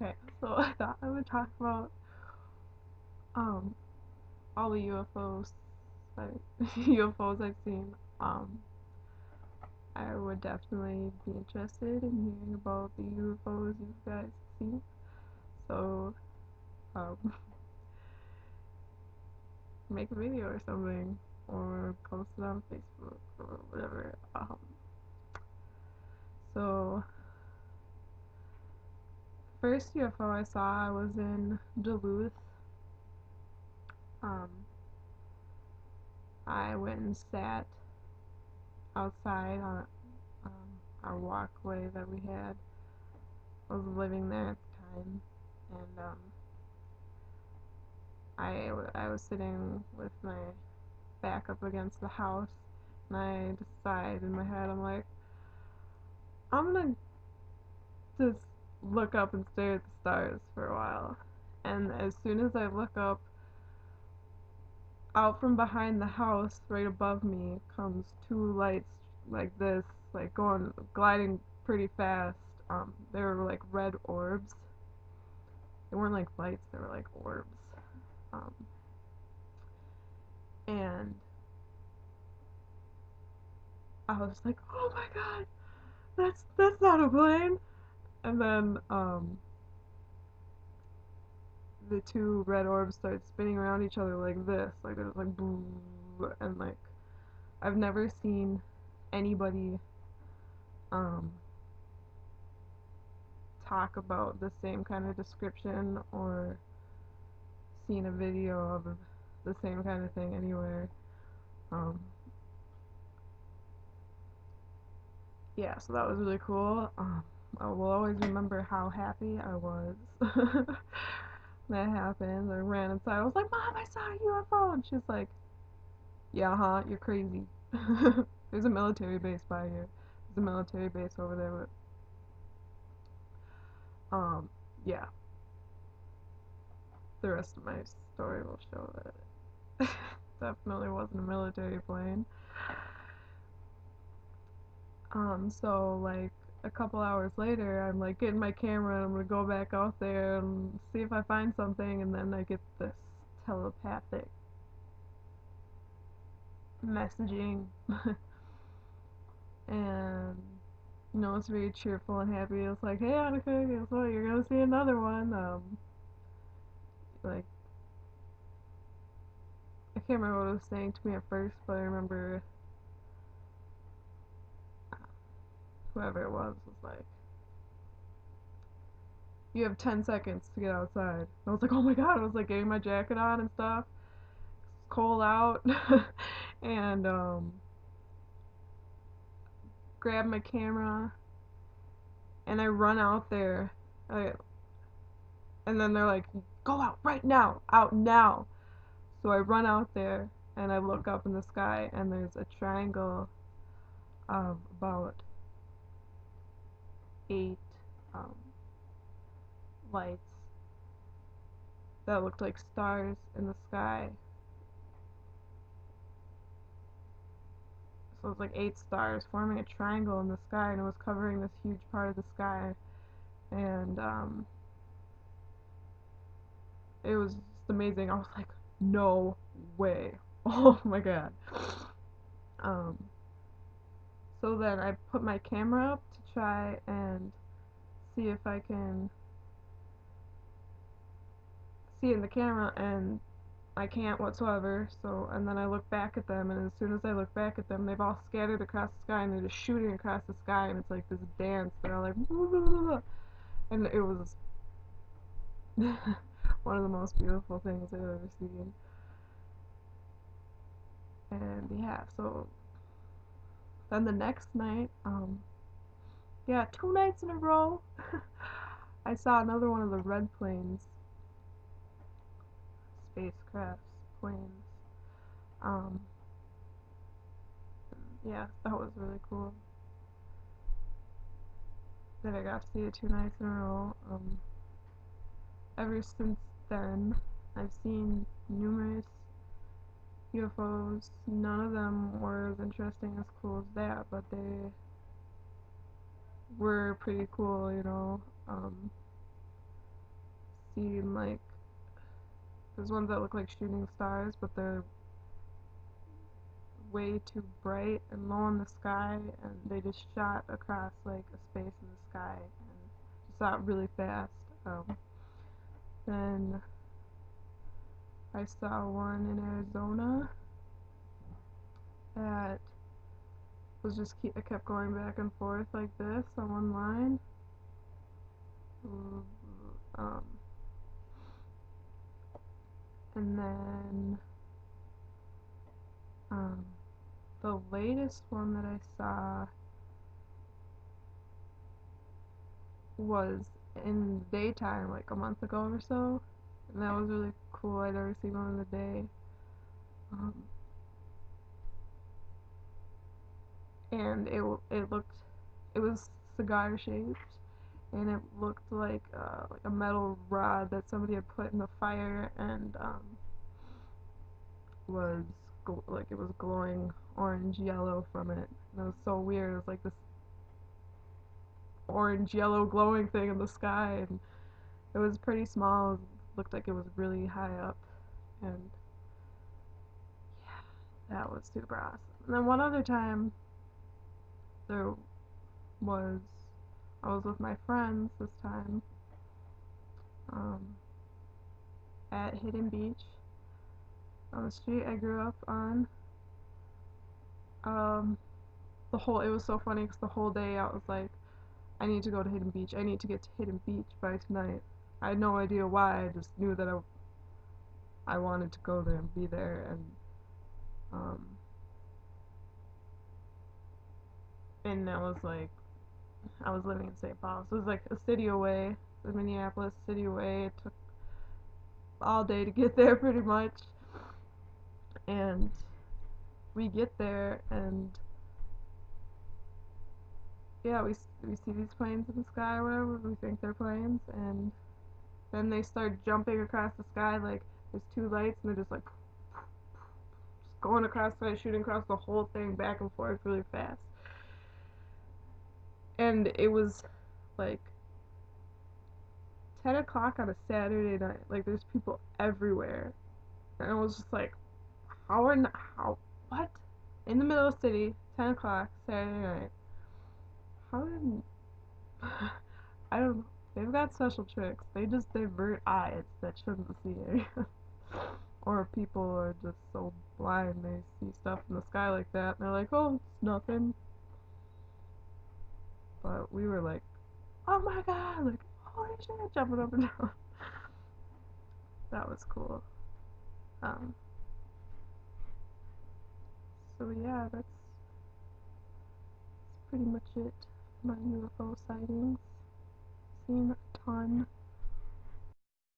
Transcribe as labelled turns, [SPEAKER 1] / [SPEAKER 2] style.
[SPEAKER 1] Okay, so I thought I would talk about um all the UFOs, like UFOs I've seen. Um, I would definitely be interested in hearing about the UFOs you guys see. So, um, make a video or something, or post it on Facebook or whatever. So first UFO I saw was in Duluth. Um, I went and sat outside on our walkway that we had. I was living there at the time, and I was sitting with my back up against the house, and I decided in my head, I'm like, I'm gonna just look up and stare at the stars for a while. And as soon as I look up, out from behind the house, right above me, comes two lights like this, like gliding pretty fast. They were like red orbs. They weren't like lights, they were like orbs. Um, and I was like, oh my god, that's not a plane. And then the two red orbs started spinning around each other like this, like it was like boom, and like I've never seen anybody um talk about the same kind of description or seen a video of the same kind of thing anywhere. Um, yeah, so that was really cool. I will always remember how happy I was. That happened. I ran inside. I was like, Mom, I saw a UFO. And she's like, yeah, huh? You're crazy. There's a military base by here. There's a military base over there. But, yeah, the rest of my story will show that it definitely wasn't a military plane. So like a couple hours later, I'm like getting my camera and I'm gonna go back out there and see if I find something, and then I get this telepathic messaging, and it's very cheerful and happy. It's like, hey Annika, guess what? You're gonna see another one. Like I can't remember what it was saying to me at first, but I remember whoever it was like, you have 10 seconds to get outside. I was like, oh my god! I was like getting my jacket on and stuff. It's cold out, and grab my camera and I run out there. I, and then they're like, go out right now, out now. So I run out there and I look up in the sky and there's a triangle of about 8 um, lights that looked like stars in the sky. So it was like 8 stars forming a triangle in the sky, and it was covering this huge part of the sky. And it was just amazing. I was like, no way. Oh my god. Um, so then I put my camera up to try and see if I can see in the camera, and I can't whatsoever. So, and then I look back at them, and as soon as I look back at them, they've all scattered across the sky, and they're just shooting across the sky, and it's like this dance. They're all like, blah, blah, blah, blah. And it was one of the most beautiful things I've ever seen. And yeah, so then the next night, yeah, 2 nights in a row, I saw another one of the red planes, spacecrafts, planes. Um, yeah, that was really cool that I got to see it 2 nights in a row. Ever since then, I've seen numerous UFOs. None of them were as interesting as cool as that, but they were pretty cool. seen like there's ones that look like shooting stars, but they're way too bright and low in the sky, and they just shot across like a space in the sky and just out really fast. Then I saw one in Arizona that was just it kept going back and forth like this on one line. Um, and then um, the latest one that I saw was in the daytime, like a month ago or so, and that was really cool. I'd never seen one in the day. Um, and it was cigar shaped, and it looked like a metal rod that somebody had put in the fire, and was like it was glowing orange yellow from it. And it was so weird. It was like this orange yellow glowing thing in the sky, and it was pretty small. It looked like it was really high up, and that was super awesome. And then one other time there was I was with my friends this time, um, at Hidden Beach on the street I grew up on. Um, it was so funny because the whole day I was like, I need to go to Hidden Beach. I need to get to Hidden Beach by tonight. I had no idea why. I just knew that I wanted to go there and be there. Um, and I was like, I was living in St. Paul, so it was like a city away, the Minneapolis city away. It took all day to get there pretty much. And we get there, and yeah, we see these planes in the sky or whatever. We think they're planes, and then they start jumping across the sky like there's two lights, and they're just like just going across the sky, shooting across the whole thing back and forth really fast. And it was like 10 o'clock on a Saturday night. Like there's people everywhere, and I was just like, how what? In the middle of the city, 10 o'clock Saturday night. How did I don't know. They've got special tricks. They just divert eyes that shouldn't see it. Or people are just so blind they see stuff in the sky like that and they're like, oh, it's nothing. But we were like, oh my god, like, holy shit, jumping up and down. That was cool. Um, so yeah, that's pretty much it. My UFO sightings. Seen a ton.